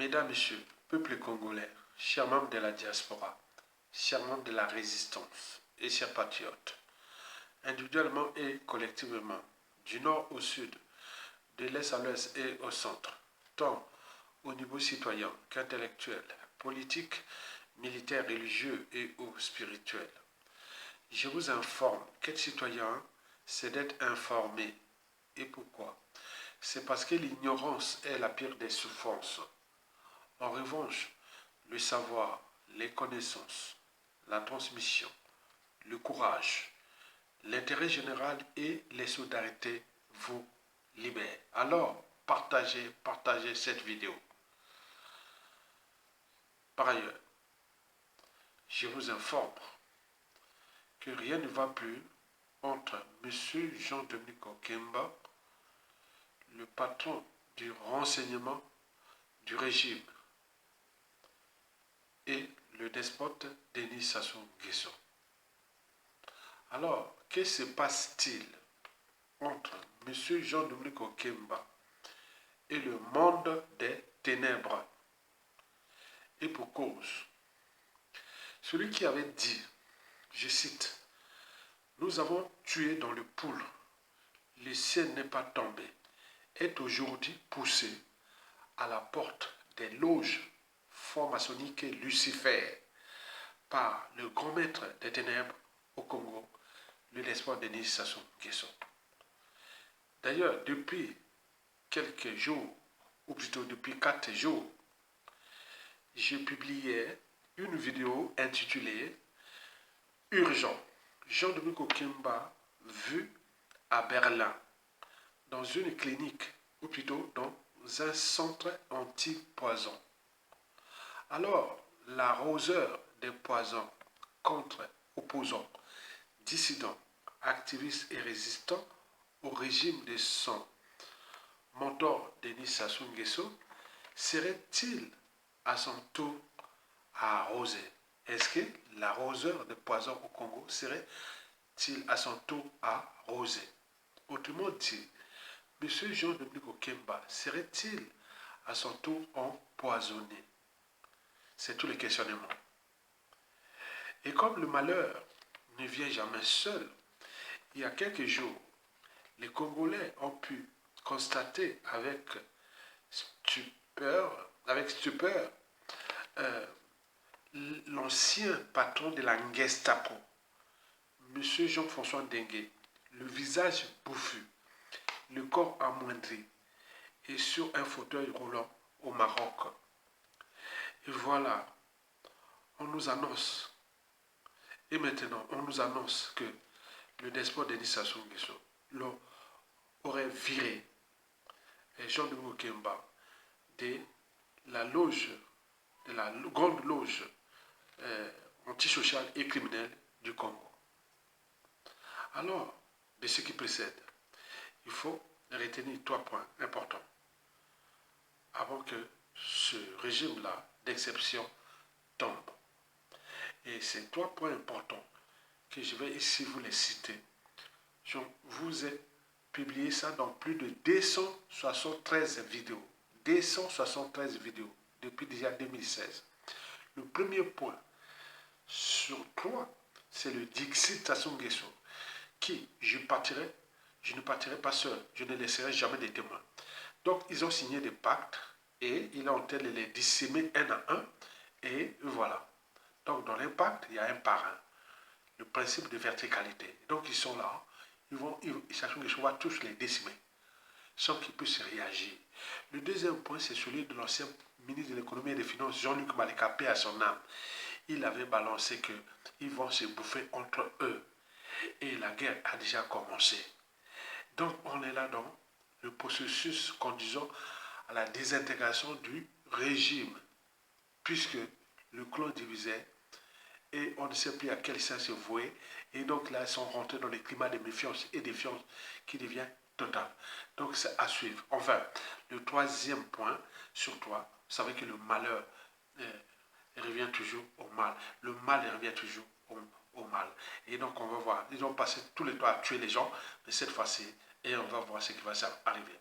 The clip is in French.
Mesdames, Messieurs, peuple congolais, chers membres de la diaspora, chers membres de la résistance et chers patriotes, individuellement et collectivement, du nord au sud, de l'est à l'ouest et au centre, tant au niveau citoyen qu'intellectuel, politique, militaire, religieux et ou spirituel. Je vous informe qu'être citoyen, c'est d'être informé. Et pourquoi? C'est parce que l'ignorance est la pire des souffrances. En revanche, le savoir, les connaissances, la transmission, le courage, l'intérêt général et les solidarités vous libèrent. Alors, partagez cette vidéo. Par ailleurs, je vous informe que rien ne va plus entre M. Jean-Dominique Okemba, le patron du renseignement du régime, et le despote Denis Sassou Nguesso. Alors, que se passe-t-il entre M. Jean-Dominique Okemba et le monde des ténèbres? Et pour cause, celui qui avait dit, je cite, « Nous avons tué dans le poule, le ciel n'est pas tombé », est aujourd'hui poussé à la porte des loges franc-maçonniques Lucifer par le grand maître des ténèbres au Congo, le despote Denis Sassou Nguesso. D'ailleurs, depuis quelques jours, ou plutôt depuis 4 jours, j'ai publié une vidéo intitulée « Urgent, Jean-Dominique Okemba vu à Berlin, dans une clinique, ou plutôt dans un centre anti-poison ». Alors, l'arroseur des poisons contre opposants, dissidents, activistes et résistants au régime de son mentor Denis Sassou Nguesso serait-il à son tour à arroser? Est-ce que l'arroseur des poisons au Congo serait-il à son tour à arroser? Autrement dit, M. Jean-Dominique Okemba serait-il à son tour empoisonné? C'est tous les questionnements. Et comme le malheur ne vient jamais seul, il y a quelques jours, les Congolais ont pu constater avec stupeur l'ancien patron de la Gestapo, M. Jean-François Ndengue, le visage bouffu, le corps amoindri et sur un fauteuil roulant au Maroc. Et voilà, on nous annonce, et maintenant on nous annonce que le despote Denis Sassou Nguesso aurait viré Jean-Dominique Okemba de la loge, de la grande loge antisociale et criminelle du Congo. Alors, de ce qui précède, il faut retenir 3 points importants avant que ce régime-là d'exception tombe. Et ces 3 points importants que je vais ici vous les citer, je vous ai publié ça dans plus de 273 vidéos. 273 vidéos depuis déjà 2016. Le premier point sur 3, c'est le Dixit Sassou Nguesso, qui je ne partirai pas seul, je ne laisserai jamais des témoins. Donc ils ont signé des pactes et il est en train de les dissémer un à un, et voilà. Donc dans l'impact, il y a un par un. Le principe de verticalité. Donc ils sont là, Sassou Nguesso va tous les décimer, sans qu'ils puissent réagir. Le deuxième point, c'est celui de l'ancien ministre de l'économie et des finances, Jean-Luc Malika, paix à son âme. Il avait balancé qu'ils vont se bouffer entre eux. Et la guerre a déjà commencé. Donc on est là dans le processus conduisant à la désintégration du régime, puisque le clan divisait et on ne sait plus à quel sens se vouer. Et donc là, ils sont rentrés dans le climat de méfiance et défiance qui devient total. Donc c'est à suivre. Enfin, le troisième point sur 3, vous savez que le malheur revient toujours au mal. Le mal revient toujours au mal. Et donc on va voir, ils ont passé tous les temps à tuer les gens, mais cette fois-ci, et on va voir ce qui va arriver.